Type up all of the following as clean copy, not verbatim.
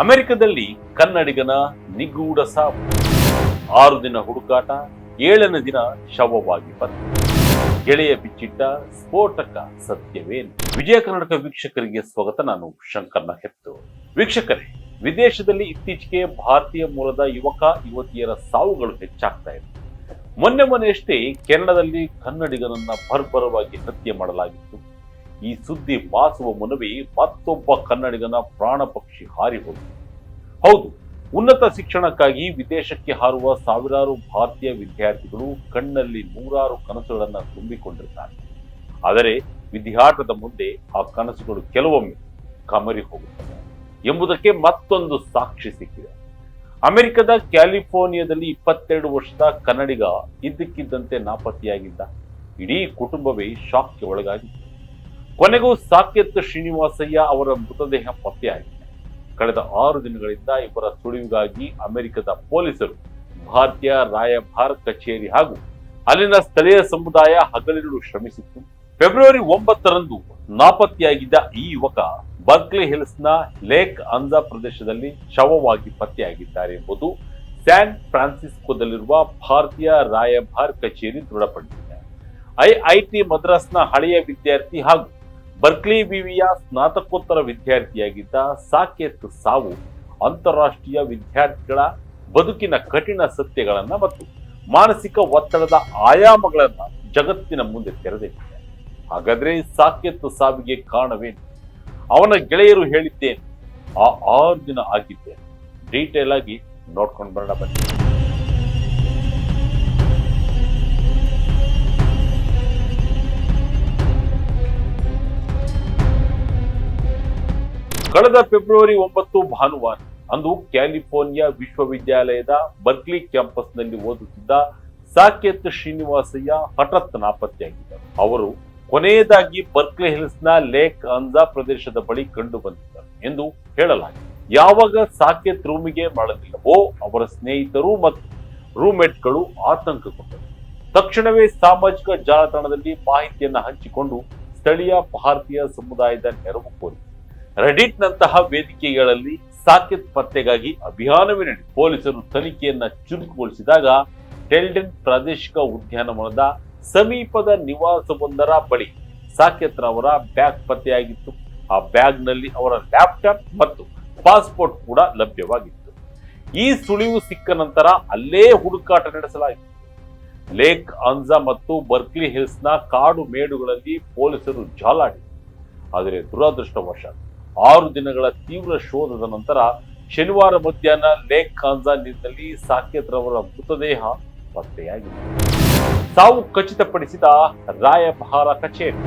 ಅಮೆರಿಕದಲ್ಲಿ ಕನ್ನಡಿಗನ ನಿಗೂಢ ಸಾವು. 6 ದಿನ ಹುಡುಕಾಟ, 7ನೇ ದಿನ ಶವವಾಗಿ ಪತ್ತೆ. ಗೆಳೆಯ ಬಿಚ್ಚಿಟ್ಟ ಸ್ಫೋಟಕ ಸತ್ಯವೇನು? ವಿಜಯ ಕರ್ನಾಟಕ ವೀಕ್ಷಕರಿಗೆ ಸ್ವಾಗತ. ನಾನು ಶಂಕರ್ನ ಹೆತ್ತು. ವೀಕ್ಷಕರೇ, ವಿದೇಶದಲ್ಲಿ ಇತ್ತೀಚೆಗೆ ಭಾರತೀಯ ಮೂಲದ ಯುವಕ ಯುವತಿಯರ ಸಾವುಗಳು ಹೆಚ್ಚಾಗ್ತಾ ಇದೆ. ಮೊನ್ನೆಯಷ್ಟೇ ಕೆನಡಾದಲ್ಲಿ ಕನ್ನಡಿಗನನ್ನ ಬರ್ಬರವಾಗಿ ಹತ್ಯೆ ಮಾಡಲಾಗಿತ್ತು. ಈ ಸುದ್ದಿ ಮಾಸುವ ಮುನ್ನವೇ ಮತ್ತೊಬ್ಬ ಕನ್ನಡಿಗನ ಪ್ರಾಣ ಪಕ್ಷಿ ಹಾರಿ ಹೋಯಿತು. ಹೌದು, ಉನ್ನತ ಶಿಕ್ಷಣಕ್ಕಾಗಿ ವಿದೇಶಕ್ಕೆ ಹಾರುವ ಸಾವಿರಾರು ಭಾರತೀಯ ವಿದ್ಯಾರ್ಥಿಗಳು ಕಣ್ಣಲ್ಲಿ ನೂರಾರು ಕನಸುಗಳನ್ನ ತುಂಬಿಕೊಂಡಿರ್ತಾರೆ. ಆದರೆ ವಿದ್ಯಾರ್ಥದ ಮುಂದೆ ಆ ಕನಸುಗಳು ಕೆಲವೊಮ್ಮೆ ಕಮರಿ ಹೋಗುತ್ತವೆ ಎಂಬುದಕ್ಕೆ ಮತ್ತೊಂದು ಸಾಕ್ಷಿ ಸಿಕ್ಕಿದೆ. ಅಮೆರಿಕದ ಕ್ಯಾಲಿಫೋರ್ನಿಯಾದಲ್ಲಿ 22 ವರ್ಷದ ಕನ್ನಡಿಗ ಇದ್ದಕ್ಕಿದ್ದಂತೆ ನಾಪತ್ತೆಯಾಗಿದ್ದ. ಇಡೀ ಕುಟುಂಬವೇ ಶಾಕ್ಗೆ ಒಳಗಾಗಿತ್ತು. ಕೊನೆಗೂ ಸಾಕೇತ್ ಶ್ರೀನಿವಾಸಯ್ಯ ಅವರ ಮೃತದೇಹ ಪತ್ತೆಯಾಗಿದೆ. ಕಳೆದ 6 ದಿನಗಳಿಂದ ಇವರ ಸುಳಿವಿಗಾಗಿ ಅಮೆರಿಕದ ಪೊಲೀಸರು ಭಾರತೀಯ ರಾಯಭಾರ ಕಚೇರಿ ಹಾಗೂ ಅಲ್ಲಿನ ಸ್ಥಳೀಯ ಸಮುದಾಯ ಹಗಲಿರುಳು ಶ್ರಮಿಸಿತ್ತು. ಫೆಬ್ರವರಿ 9ರಂದು ನಾಪತ್ತೆಯಾಗಿದ್ದ ಈ ಯುವಕ ಬರ್ಕ್ಲಿ ಹಿಲ್ಸ್ನ ಲೇಕ್ ಅನ್ಜಾ ಪ್ರದೇಶದಲ್ಲಿ ಶವವಾಗಿ ಪತ್ತೆಯಾಗಿದ್ದಾರೆ ಎಂಬುದು ಸ್ಯಾನ್ ಫ್ರಾನ್ಸಿಸ್ಕೋದಲ್ಲಿರುವ ಭಾರತೀಯ ರಾಯಭಾರ ಕಚೇರಿ ದೃಢಪಡಿಸಿದೆ. ಐಐಟಿ ಮದ್ರಾಸ್ನ ಹಳೆಯ ವಿದ್ಯಾರ್ಥಿ ಹಾಗೂ ಬರ್ಕ್ಲಿ ವಿವಿಯ ಸ್ನಾತಕೋತ್ತರ ವಿದ್ಯಾರ್ಥಿಯಾಗಿದ್ದ ಸಾಕೇತ್ ಸಾವು ಅಂತಾರಾಷ್ಟ್ರೀಯ ವಿದ್ಯಾರ್ಥಿಗಳ ಬದುಕಿನ ಕಠಿಣ ಸತ್ಯಗಳನ್ನ ಮತ್ತು ಮಾನಸಿಕ ಒತ್ತಡದ ಆಯಾಮಗಳನ್ನ ಜಗತ್ತಿನ ಮುಂದೆ ತೆರೆದಿಟ್ಟಿದೆ. ಹಾಗಾದ್ರೆ ಸಾಕೇತ್ ಸಾವಿಗೆ ಕಾರಣವೇನು? ಅವನ ಗೆಳೆಯರು ಹೇಳಿದ್ದೇನು? ಆ 6 ದಿನ ಆಗಿದ್ದೇನೆ? ಡೀಟೇಲ್ ಆಗಿ ನೋಡ್ಕೊಂಡು ಬರೋಣ ಬನ್ನಿ. ಕಳೆದ ಫೆಬ್ರವರಿ 9 ಭಾನುವಾರ ಅಂದು ಕ್ಯಾಲಿಫೋರ್ನಿಯಾ ವಿಶ್ವವಿದ್ಯಾಲಯದ ಬರ್ಕ್ಲಿ ಕ್ಯಾಂಪಸ್ನಲ್ಲಿ ಓದುತ್ತಿದ್ದ ಸಾಕೇತ್ ಶ್ರೀನಿವಾಸಯ್ಯ ಹಠಾತ್ ನಾಪತ್ತೆಯಾಗಿದ್ದರು. ಅವರು ಕೊನೆಯದಾಗಿ ಬರ್ಕ್ಲಿ ಹಿಲ್ಸ್ನ ಲೇಕ್ ಅನ್ಜಾ ಪ್ರದೇಶದ ಬಳಿ ಕಂಡು ಬಂದಿದ್ದರು ಎಂದು ಹೇಳಲಾಗಿದೆ. ಯಾವಾಗ ಸಾಕೇತ್ ರೂಮಿಗೆ ಮರಳಲಿಲ್ಲವೋ ಅವರ ಸ್ನೇಹಿತರು ಮತ್ತು ರೂಮ್ಮೇಟ್ಗಳು ಆತಂಕಗೊಂಡರು. ತಕ್ಷಣವೇ ಸಾಮಾಜಿಕ ಜಾಲತಾಣದಲ್ಲಿ ಮಾಹಿತಿಯನ್ನು ಹಂಚಿಕೊಂಡು ಸ್ಥಳೀಯ ಭಾರತೀಯ ಸಮುದಾಯದ ನೆರವು ಕೋರಿದರು. ರೆಡಿಟ್ ನಂತಹ ವೇದಿಕೆಗಳಲ್ಲಿ ಸಾಕೇತ್ ಪತ್ತೆಗಾಗಿ ಅಭಿಯಾನವೇ ನಡೆಯಿತು. ಪೊಲೀಸರು ತನಿಖೆಯನ್ನ ಚುರುಕುಗೊಳಿಸಿದಾಗ ಟೆಲ್ಡೆನ್ ಪ್ರಾದೇಶಿಕ ಉದ್ಯಾನವನದ ಸಮೀಪದ ನಿವಾಸವೊಂದರ ಬಳಿ ಸಾಕೇತ್ ರವರ ಬ್ಯಾಗ್ ಪತ್ತೆಯಾಗಿತ್ತು. ಆ ಬ್ಯಾಗ್ ನಲ್ಲಿ ಅವರ ಲ್ಯಾಪ್ಟಾಪ್ ಮತ್ತು ಪಾಸ್ಪೋರ್ಟ್ ಕೂಡ ಲಭ್ಯವಾಗಿತ್ತು. ಈ ಸುಳಿವು ಸಿಕ್ಕ ನಂತರ ಅಲ್ಲೇ ಹುಡುಕಾಟ ನಡೆಸಲಾಯಿತು. ಲೇಕ್ ಅನ್ಜಾ ಮತ್ತು ಬರ್ಕ್ಲಿ ಹಿಲ್ಸ್ನ ಕಾಡು ಮೇಡುಗಳಲ್ಲಿ ಪೊಲೀಸರು ಜಾಲಾಡಿದರು. ಆದರೆ ದುರದೃಷ್ಟವಶಾತ್ 6 ದಿನಗಳ ತೀವ್ರ ಶೋಧದ ನಂತರ ಶನಿವಾರ ಮಧ್ಯಾಹ್ನ ಲೇಕ್ ಅನ್ಜಾ ನೀರಿನಲ್ಲಿ ಸಾಕೇತ್ ರವರ ಮೃತದೇಹ ಪತ್ತೆಯಾಗಿದೆ. ಸಾವು ಖಚಿತಪಡಿಸಿದ ರಾಯಭಾರ ಕಚೇರಿ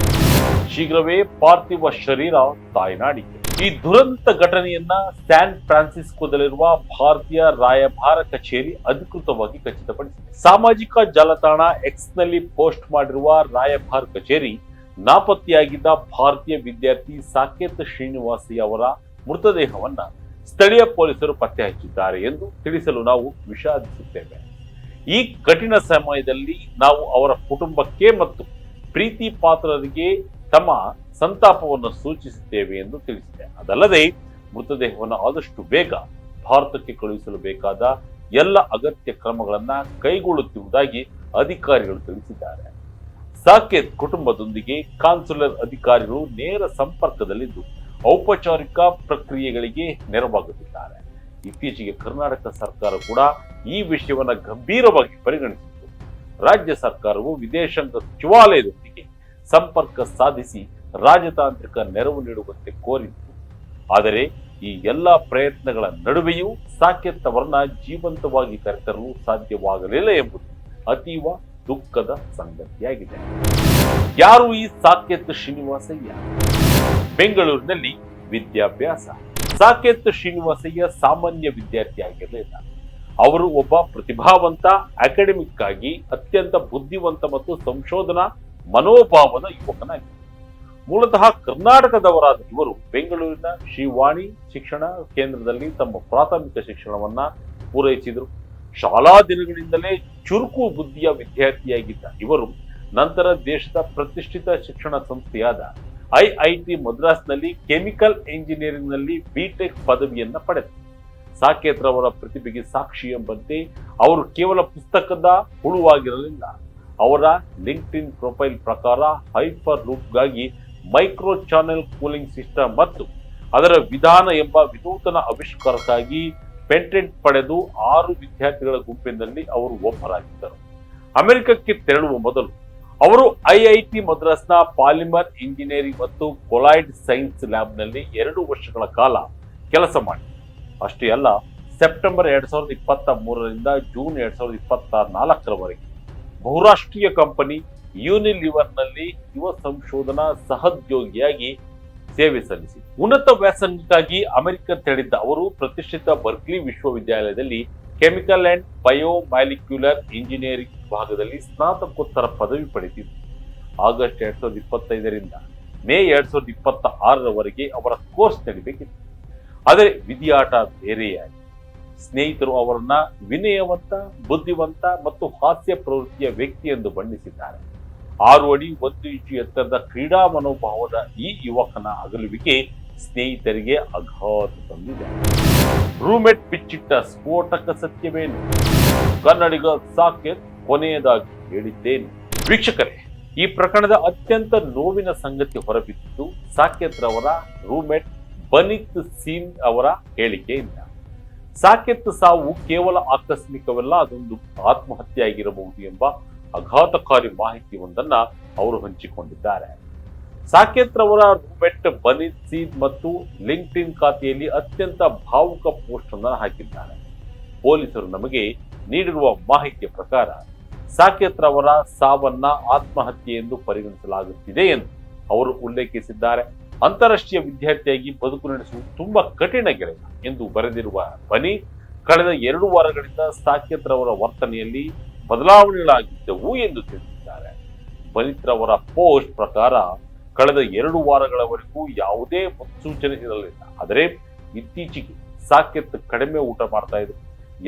ಶೀಘ್ರವೇ ಪಾರ್ಥಿವ ಶರೀರ ತಾಯ್ನಾಡಿಗೆ. ಈ ದುರಂತ ಘಟನೆಯನ್ನ ಸ್ಯಾನ್ ಫ್ರಾನ್ಸಿಸ್ಕೋದಲ್ಲಿರುವ ಭಾರತೀಯ ರಾಯಭಾರ ಕಚೇರಿ ಅಧಿಕೃತವಾಗಿ ಖಚಿತಪಡಿಸಿದೆ. ಸಾಮಾಜಿಕ ಜಾಲತಾಣ ಎಕ್ಸ್ ನಲ್ಲಿ ಪೋಸ್ಟ್ ಮಾಡಿರುವ ರಾಯಭಾರ ಕಚೇರಿ ನಾಪತ್ತೆಯಾಗಿದ್ದ ಭಾರತೀಯ ವಿದ್ಯಾರ್ಥಿ ಸಾಕೇತ್ ಶ್ರೀನಿವಾಸಯ್ಯ ಅವರ ಮೃತದೇಹವನ್ನ ಸ್ಥಳೀಯ ಪೊಲೀಸರು ಪತ್ತೆ ಹಚ್ಚಿದ್ದಾರೆ ಎಂದು ತಿಳಿಸಲು ನಾವು ವಿಷಾದಿಸುತ್ತೇವೆ. ಈ ಕಠಿಣ ಸಮಯದಲ್ಲಿ ನಾವು ಅವರ ಕುಟುಂಬಕ್ಕೆ ಮತ್ತು ಪ್ರೀತಿ ಪಾತ್ರರಿಗೆ ತಮ್ಮ ಸಂತಾಪವನ್ನು ಸೂಚಿಸುತ್ತೇವೆ ಎಂದು ತಿಳಿಸಿದೆ. ಅದಲ್ಲದೆ ಮೃತದೇಹವನ್ನು ಆದಷ್ಟು ಬೇಗ ಭಾರತಕ್ಕೆ ಕಳುಹಿಸಲು ಬೇಕಾದ ಎಲ್ಲ ಅಗತ್ಯ ಕ್ರಮಗಳನ್ನ ಕೈಗೊಳ್ಳುತ್ತಿರುವುದಾಗಿ ಅಧಿಕಾರಿಗಳು ತಿಳಿಸಿದ್ದಾರೆ. ಸಾಕೇತ್ ಕುಟುಂಬದೊಂದಿಗೆ ಕಾನ್ಸುಲರ್ ಅಧಿಕಾರಿಗಳು ನೇರ ಸಂಪರ್ಕದಲ್ಲಿದ್ದು ಔಪಚಾರಿಕ ಪ್ರಕ್ರಿಯೆಗಳಿಗೆ ನೆರವಾಗುತ್ತಿದ್ದಾರೆ. ಇತ್ತೀಚೆಗೆ ಕರ್ನಾಟಕ ಸರ್ಕಾರ ಕೂಡ ಈ ವಿಷಯವನ್ನ ಗಂಭೀರವಾಗಿ ಪರಿಗಣಿಸಿತ್ತು. ರಾಜ್ಯ ಸರ್ಕಾರವು ವಿದೇಶಾಂಗ ಸಚಿವಾಲಯದೊಂದಿಗೆ ಸಂಪರ್ಕ ಸಾಧಿಸಿ ರಾಜತಾಂತ್ರಿಕ ನೆರವು ನೀಡುವಂತೆ ಕೋರಿತ್ತು. ಆದರೆ ಈ ಎಲ್ಲಾ ಪ್ರಯತ್ನಗಳ ನಡುವೆಯೂ ಸಾಕೇತ್ ಅವರನ್ನ ಜೀವಂತವಾಗಿ ಕರೆತರಲು ಸಾಧ್ಯವಾಗಲಿಲ್ಲ ಎಂಬುದು ಅತೀವ ದುಃಖದ ಸಂಗತಿಯಾಗಿದೆ. ಯಾರು ಈ ಸಾಕೇತ್ ಶ್ರೀನಿವಾಸಯ್ಯ? ಬೆಂಗಳೂರಿನಲ್ಲಿ ವಿದ್ಯಾಭ್ಯಾಸ. ಸಾಕೇತ್ ಶ್ರೀನಿವಾಸಯ್ಯ ಸಾಮಾನ್ಯ ವಿದ್ಯಾರ್ಥಿಯಾಗಿರಲಿಲ್ಲ. ಅವರು ಒಬ್ಬ ಪ್ರತಿಭಾವಂತ, ಅಕಾಡೆಮಿಕ್ ಆಗಿ ಅತ್ಯಂತ ಬುದ್ಧಿವಂತ ಮತ್ತು ಸಂಶೋಧನಾ ಮನೋಭಾವದ ಯುವಕನಾಗಿದ್ದರು. ಮೂಲತಃ ಕರ್ನಾಟಕದವರಾದ ಇವರು ಬೆಂಗಳೂರಿನ ಶ್ರೀವಾಣಿ ಶಿಕ್ಷಣ ಕೇಂದ್ರದಲ್ಲಿ ತಮ್ಮ ಪ್ರಾಥಮಿಕ ಶಿಕ್ಷಣವನ್ನ ಪೂರೈಸಿದರು. ಶಾಲಾ ದಿನಗಳಿಂದಲೇ ಚುರುಕು ಬುದ್ಧಿಯ ವಿದ್ಯಾರ್ಥಿಯಾಗಿದ್ದ ಇವರು ನಂತರ ದೇಶದ ಪ್ರತಿಷ್ಠಿತ ಶಿಕ್ಷಣ ಸಂಸ್ಥೆಯಾದ ಐಐಟಿ ಮದ್ರಾಸ್ನಲ್ಲಿ ಕೆಮಿಕಲ್ ಇಂಜಿನಿಯರಿಂಗ್ ನಲ್ಲಿ ಬಿಟೆಕ್ ಪದವಿಯನ್ನ ಪಡೆದರು. ಸಾಕೇತ್ ರವರ ಪ್ರತಿಭೆಗೆ ಸಾಕ್ಷಿ ಎಂಬಂತೆ ಅವರು ಕೇವಲ ಪುಸ್ತಕದ ಹುಳುವಾಗಿರಲಿಲ್ಲ. ಅವರ ಲಿಂಕ್ಡ್ಇನ್ ಪ್ರೊಫೈಲ್ ಪ್ರಕಾರ ಹೈಪರ್ ಲೂಪ್ಗಾಗಿ ಮೈಕ್ರೋ ಚಾನೆಲ್ ಕೂಲಿಂಗ್ ಸಿಸ್ಟಮ್ ಮತ್ತು ಅದರ ವಿಧಾನ ಎಂಬ ವಿನೂತನ ಆವಿಷ್ಕಾರಕ್ಕಾಗಿ ಪೇಟೆಂಟ್ ಪಡೆದು 6 ವಿದ್ಯಾರ್ಥಿಗಳ ಗುಂಪಿನಲ್ಲಿ ಅವರು ಒಬ್ಬರಾಗಿದ್ದರು. ಅಮೆರಿಕಕ್ಕೆ ತೆರಳುವ ಮೊದಲು ಅವರು ಐಐಟಿ ಮದ್ರಾಸ್ನ ಪಾಲಿಮರ್ ಇಂಜಿನಿಯರಿಂಗ್ ಮತ್ತು ಕೊಲಾಯ್ಡ್ ಸೈನ್ಸ್ ಲ್ಯಾಬ್ನಲ್ಲಿ 2 ವರ್ಷಗಳ ಕಾಲ ಕೆಲಸ ಮಾಡಿದರು. ಅಷ್ಟೇ ಅಲ್ಲ, ಸೆಪ್ಟೆಂಬರ್ 2023ರಿಂದ ಜೂನ್ 2024ರವರೆಗೆ ಬಹುರಾಷ್ಟ್ರೀಯ ಕಂಪನಿ ಯೂನಿಲಿವರ್ನಲ್ಲಿ ಯುವ ಸಂಶೋಧನಾ ಸಹೋದ್ಯೋಗಿಯಾಗಿ ಸೇವೆ ಸಲ್ಲಿಸಿ ಉನ್ನತ ವ್ಯಾಸಂಗಕ್ಕಾಗಿ ಅಮೆರಿಕ ತೆರಳಿದ್ದ ಅವರು ಪ್ರತಿಷ್ಠಿತ ಬರ್ಕ್ಲಿ ವಿಶ್ವವಿದ್ಯಾಲಯದಲ್ಲಿ ಕೆಮಿಕಲ್ ಅಂಡ್ ಬಯೋಮಾಲಿಕ್ಯುಲರ್ ಇಂಜಿನಿಯರಿಂಗ್ ವಿಭಾಗದಲ್ಲಿ ಸ್ನಾತಕೋತ್ತರ ಪದವಿ ಪಡೆದಿದ್ದು ಆಗಸ್ಟ್ 2025ರಿಂದ ಮೇ 2026ರವರೆಗೆ ಅವರ ಕೋರ್ಸ್ ನಡೀಬೇಕಿತ್ತು. ಆದರೆ ವಿಧಿಯಾಟ ಬೇರೆಯಾಗಿ ಸ್ನೇಹಿತರು ಅವರನ್ನ ವಿನಯವಂತ, ಬುದ್ಧಿವಂತ ಮತ್ತು ಹಾಸ್ಯ ಪ್ರವೃತ್ತಿಯ ವ್ಯಕ್ತಿ ಎಂದು ಬಣ್ಣಿಸಿದ್ದಾರೆ. 6 ಅಡಿ 1 ಇಂಚು ಎತ್ತರದ ಕ್ರೀಡಾ ಮನೋಭಾವದ ಈ ಯುವಕನ ಅಗಲುವಿಕೆ ಸ್ನೇಹಿತರಿಗೆ ಆಘಾತ ತಂದಿದೆ. ರೂಮ್ಮೇಟ್ ಬಿಚ್ಚಿಟ್ಟ ಸ್ಫೋಟಕ ಸತ್ಯವೇನು? ಕನ್ನಡಿಗ ಸಾಕೇತ್ ಕೊನೆಯದಾಗಿ ಹೇಳಿದ್ದೇನು? ವೀಕ್ಷಕರೇ, ಈ ಪ್ರಕರಣದ ಅತ್ಯಂತ ನೋವಿನ ಸಂಗತಿ ಹೊರಬಿದ್ದಿದ್ದು ಸಾಕೇತ್ ರವರ ರೂಮ್ಮೇಟ್ ಬನಿತ್ ಸೀನ್ ಅವರ ಹೇಳಿಕೆಯಿಂದ. ಸಾಕೇತ್ ಸಾವು ಕೇವಲ ಆಕಸ್ಮಿಕವಲ್ಲ, ಅದೊಂದು ಆತ್ಮಹತ್ಯೆ ಆಗಿರಬಹುದು ಎಂಬ ಆಘಾತಕಾರಿ ಮಾಹಿತಿಯೊಂದನ್ನ ಅವರು ಹಂಚಿಕೊಂಡಿದ್ದಾರೆ. ಸಾಕೇತ್ ರವರ ರೂಮ್ಮೇಟ್ ಬನಿತ್ ಸೀನ್ ಮತ್ತು ಲಿಂಕ್ಡ್ಇನ್ ಖಾತೆಯಲ್ಲಿ ಅತ್ಯಂತ ಭಾವುಕ ಪೋಸ್ಟ್ ಅನ್ನು ಹಾಕಿದ್ದಾರೆ. ಪೊಲೀಸರು ನಮಗೆ ನೀಡಿರುವ ಮಾಹಿತಿಯ ಪ್ರಕಾರ ಸಾಕೇತ್ ರವರ ಸಾವನ್ನ ಆತ್ಮಹತ್ಯೆ ಎಂದು ಪರಿಗಣಿಸಲಾಗುತ್ತಿದೆ ಎಂದು ಅವರು ಉಲ್ಲೇಖಿಸಿದ್ದಾರೆ. ಅಂತಾರಾಷ್ಟ್ರೀಯ ವಿದ್ಯಾರ್ಥಿಯಾಗಿ ಬದುಕು ನಡೆಸುವುದು ತುಂಬಾ ಕಠಿಣ ಗೆಳೆಯ ಎಂದು ಬರೆದಿರುವ ಬನಿ, ಕಳೆದ 2 ವಾರಗಳಿಂದ ಸಾಕೇತ್ ರವರ ವರ್ತನೆಯಲ್ಲಿ ಬದಲಾವಣೆಗಳಾಗಿದ್ದವು ಎಂದು ತಿಳಿಸಿದ್ದಾರೆ. ಬನಿತ್ ರವರ ಪೋಸ್ಟ್ ಪ್ರಕಾರ ಕಳೆದ 2 ವಾರಗಳವರೆಗೂ ಯಾವುದೇ ಮುನ್ಸೂಚನೆ ಇರಲಿಲ್ಲ. ಆದರೆ ಇತ್ತೀಚೆಗೆ ಸಾಕೇತ್ ಕಡಿಮೆ ಊಟ ಮಾಡ್ತಾ ಇದ್ರು,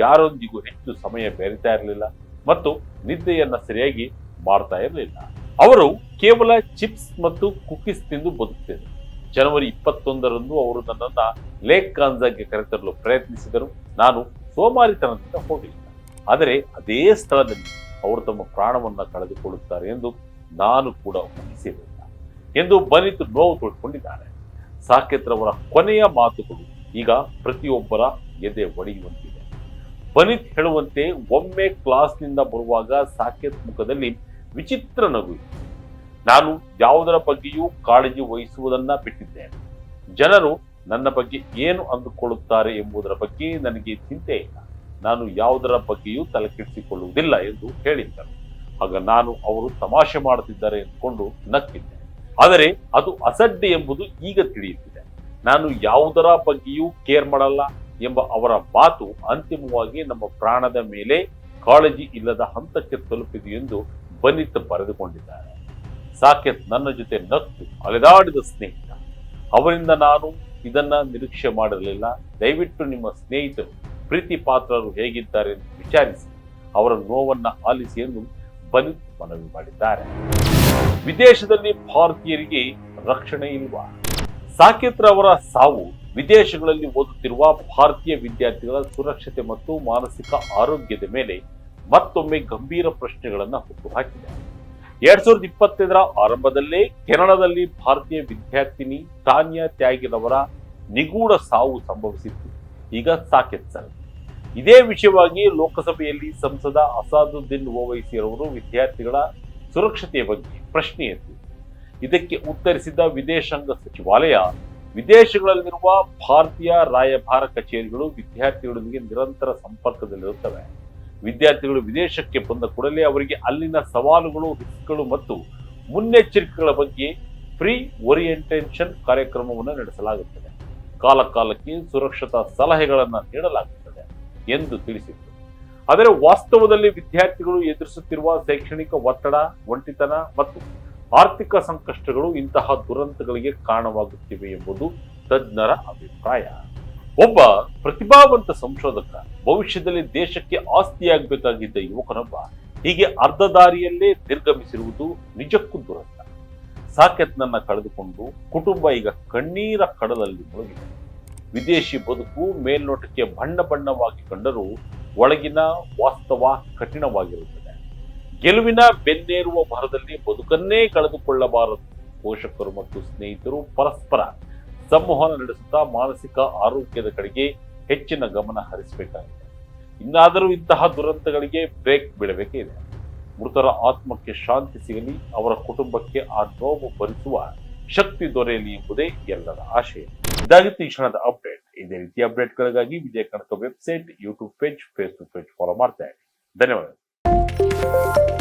ಯಾರೊಂದಿಗೂ ಹೆಚ್ಚು ಸಮಯ ಬೆರೀತಾ ಇರಲಿಲ್ಲ ಮತ್ತು ನಿದ್ದೆಯನ್ನ ಸರಿಯಾಗಿ ಮಾಡ್ತಾ ಇರಲಿಲ್ಲ. ಅವರು ಕೇವಲ ಚಿಪ್ಸ್ ಮತ್ತು ಕುಕೀಸ್ ತಿಂದು ಬದುಕ್ತಿದ್ರು. ಜನವರಿ 21ರಂದು ಅವರು ನನ್ನನ್ನ ಲೇಕ್ ಕಾನ್ಜಾಗೆ ಕರೆತರಲು ಪ್ರಯತ್ನಿಸಿದರು. ನಾನು ಸೋಮಾರಿತನದಿಂದ ಹೋಗಲಿಲ್ಲ. ಆದರೆ ಅದೇ ಸ್ಥಳದಲ್ಲಿ ಅವರು ತಮ್ಮ ಪ್ರಾಣವನ್ನ ಕಳೆದುಕೊಳ್ಳುತ್ತಾರೆ ಎಂದು ನಾನು ಕೂಡ ಊಹಿಸಿರಲಿಲ್ಲ ಎಂದು ಬನಿತ್ ನೋವು ತೋಡಿಕೊಂಡಿದ್ದಾರೆ. ಸಾಕೇತ್ ರವರ ಕೊನೆಯ ಮಾತುಗಳು ಈಗ ಪ್ರತಿಯೊಬ್ಬರ ಎದೆ ಒಡೆಯುವಂತಿದೆ. ಬನಿತ್ ಹೇಳುವಂತೆ, ಒಮ್ಮೆ ಕ್ಲಾಸ್ನಿಂದ ಬರುವಾಗ ಸಾಕೇತ್ ಮುಖದಲ್ಲಿ ವಿಚಿತ್ರ ನಗು ಇತ್ತು. ನಾನು ಯಾವುದರ ಬಗ್ಗೆಯೂ ಕಾಳಜಿ ವಹಿಸುವುದನ್ನ ಬಿಟ್ಟಿದ್ದೇನೆ. ಜನರು ನನ್ನ ಬಗ್ಗೆ ಏನು ಅಂದುಕೊಳ್ಳುತ್ತಾರೆ ಎಂಬುದರ ಬಗ್ಗೆ ನನಗೆ ಚಿಂತೆ ಇಲ್ಲ. ನಾನು ಯಾವುದರ ಬಗ್ಗೆಯೂ ತಲೆಕೆಡಿಸಿಕೊಳ್ಳುವುದಿಲ್ಲ ಎಂದು ಹೇಳಿದ್ದರು. ಆಗ ನಾನು ಅವರು ತಮಾಷೆ ಮಾಡುತ್ತಿದ್ದಾರೆ ಎಂದುಕೊಂಡು ನಕ್ಕಿದ್ದೆ. ಆದರೆ ಅದು ಅಸಡ್ಡೆ ಎಂಬುದು ಈಗ ತಿಳಿಯುತ್ತಿದೆ. ನಾನು ಯಾವುದರ ಬಗ್ಗೆಯೂ ಕೇರ್ ಮಾಡಲ್ಲ ಎಂಬ ಅವರ ಮಾತು ಅಂತಿಮವಾಗಿ ನಮ್ಮ ಪ್ರಾಣದ ಮೇಲೆ ಕಾಳಜಿ ಇಲ್ಲದ ಹಂತಕ್ಕೆ ತಲುಪಿದೆ ಎಂದು ಬನಿತ್ ಬರೆದುಕೊಂಡಿದ್ದಾರೆ. ಸಾಕೇತ್ ನನ್ನ ಜೊತೆ ನಕ್ಕು ಅಲೆದಾಡಿದ ಸ್ನೇಹಿತ. ಅವರಿಂದ ನಾನು ಇದನ್ನ ನಿರೀಕ್ಷೆ ಮಾಡಿರಲಿಲ್ಲ. ದಯವಿಟ್ಟು ನಿಮ್ಮ ಸ್ನೇಹಿತರು, ಪ್ರೀತಿ ಪಾತ್ರರು ಹೇಗಿದ್ದಾರೆ ಎಂದು ವಿಚಾರಿಸಿ ಅವರ ನೋವನ್ನ ಆಲಿಸಿ ಎಂದು ಬನಿತ್ ಮನವಿ ಮಾಡಿದ್ದಾರೆ. ವಿದೇಶದಲ್ಲಿ ಭಾರತೀಯರಿಗೆ ರಕ್ಷಣೆ ಇಲ್ವಾ? ಸಾಕೇತ್ ರವರ ಸಾವು ವಿದೇಶಗಳಲ್ಲಿ ಓದುತ್ತಿರುವ ಭಾರತೀಯ ವಿದ್ಯಾರ್ಥಿಗಳ ಸುರಕ್ಷತೆ ಮತ್ತು ಮಾನಸಿಕ ಆರೋಗ್ಯದ ಮೇಲೆ ಮತ್ತೊಮ್ಮೆ ಗಂಭೀರ ಪ್ರಶ್ನೆಗಳನ್ನ ಹುಟ್ಟುಹಾಕಿದೆ. 2025ರ ಆರಂಭದಲ್ಲೇ ಕೆನಡಾದಲ್ಲಿ ಭಾರತೀಯ ವಿದ್ಯಾರ್ಥಿನಿ ತಾನ್ಯಾ ತ್ಯಾಗಿರವರ ನಿಗೂಢ ಸಾವು ಸಂಭವಿಸಿತ್ತು. ಈಗ ಸಾಕೇತ್ ಸಾವು. ಇದೇ ವಿಷಯವಾಗಿ ಲೋಕಸಭೆಯಲ್ಲಿ ಸಂಸದ ಅಸಾದುದ್ದೀನ್ ಓವೈಸಿ ರವರು ವಿದ್ಯಾರ್ಥಿಗಳ ಸುರಕ್ಷತೆಯ ಬಗ್ಗೆ ಪ್ರಶ್ನೆ ಎತ್ತಿದರು. ಇದಕ್ಕೆ ಉತ್ತರಿಸಿದ ವಿದೇಶಾಂಗ ಸಚಿವಾಲಯ, ವಿದೇಶಗಳಲ್ಲಿರುವ ಭಾರತೀಯ ರಾಯಭಾರ ಕಚೇರಿಗಳು ವಿದ್ಯಾರ್ಥಿಗಳೊಂದಿಗೆ ನಿರಂತರ ಸಂಪರ್ಕದಲ್ಲಿರುತ್ತವೆ. ವಿದ್ಯಾರ್ಥಿಗಳು ವಿದೇಶಕ್ಕೆ ಬಂದ ಕೂಡಲೇ ಅವರಿಗೆ ಅಲ್ಲಿನ ಸವಾಲುಗಳು, ರಿಸ್ಕ್ಗಳು ಮತ್ತು ಮುನ್ನೆಚ್ಚರಿಕೆಗಳ ಬಗ್ಗೆ ಫ್ರೀ ಓರಿಯೆಂಟೇಷನ್ ಕಾರ್ಯಕ್ರಮವನ್ನು ನಡೆಸಲಾಗುತ್ತದೆ. ಕಾಲಕಾಲಕ್ಕೆ ಸುರಕ್ಷತಾ ಸಲಹೆಗಳನ್ನು ನೀಡಲಾಗುತ್ತದೆ ಎಂದು ತಿಳಿಸಿತ್ತು. ಆದರೆ ವಾಸ್ತವದಲ್ಲಿ ವಿದ್ಯಾರ್ಥಿಗಳು ಎದುರಿಸುತ್ತಿರುವ ಶೈಕ್ಷಣಿಕ ಒತ್ತಡ, ಒಂಟಿತನ ಮತ್ತು ಆರ್ಥಿಕ ಸಂಕಷ್ಟಗಳು ಇಂತಹ ದುರಂತಗಳಿಗೆ ಕಾರಣವಾಗುತ್ತಿವೆ ಎಂಬುದು ತಜ್ಞರ ಅಭಿಪ್ರಾಯ. ಒಬ್ಬ ಪ್ರತಿಭಾವಂತ ಸಂಶೋಧಕ, ಭವಿಷ್ಯದಲ್ಲಿ ದೇಶಕ್ಕೆ ಆಸ್ತಿಯಾಗಬೇಕಾಗಿದ್ದ ಯುವಕನೊಬ್ಬ ಹೀಗೆ ಅರ್ಧ ದಾರಿಯಲ್ಲೇ ನಿರ್ಗಮಿಸಿರುವುದು ನಿಜಕ್ಕೂ ದುರಂತ. ಸಾಕೇತ್ನನ್ನ ಕಳೆದುಕೊಂಡು ಕುಟುಂಬ ಈಗ ಕಣ್ಣೀರ ಕಡಲಲ್ಲಿ ಮುಳುಗಿದೆ. ವಿದೇಶಿ ಬದುಕು ಮೇಲ್ನೋಟಕ್ಕೆ ಬಣ್ಣವಾಗಿ ಕಂಡರೂ ಒಳಗಿನ ವಾಸ್ತವ ಕಠಿಣವಾಗಿರುತ್ತದೆ. ಗೆಲುವಿನ ಬೆನ್ನೇರುವ ಭರದಲ್ಲಿ ಬದುಕನ್ನೇ ಕಳೆದುಕೊಳ್ಳಬಾರದು. ಪೋಷಕರು ಮತ್ತು ಸ್ನೇಹಿತರು ಪರಸ್ಪರ ಸಂವಹನ ನಡೆಸುತ್ತಾ ಮಾನಸಿಕ ಆರೋಗ್ಯದ ಕಡೆಗೆ ಹೆಚ್ಚಿನ ಗಮನ ಹರಿಸಬೇಕಾಗಿದೆ. ಇನ್ನಾದರೂ ಇಂತಹ ದುರಂತಗಳಿಗೆ ಬ್ರೇಕ್ ಬೀಳಬೇಕಿದೆ. ಮೃತರ ಆತ್ಮಕ್ಕೆ ಶಾಂತಿ ಸಿಗಲಿ, ಅವರ ಕುಟುಂಬಕ್ಕೆ ಆ ನೋವು ಭರಿಸುವ ಶಕ್ತಿ ದೊರೆಯಲಿ ಎಂಬುದೇ ಎಲ್ಲರ ಆಶಯ. ಇದಾಗಿತ್ತು ಈ ಕ್ಷಣದ ಅಪ್ಡೇಟ್. ಇದೇ ರೀತಿಯ ಅಪ್ಡೇಟ್ಗಳಿಗಾಗಿ Vijaya Karnataka website, YouTube page, Facebook page follow ಮಾಡ್ತಾ ಇರಿ. ಧನ್ಯವಾದ.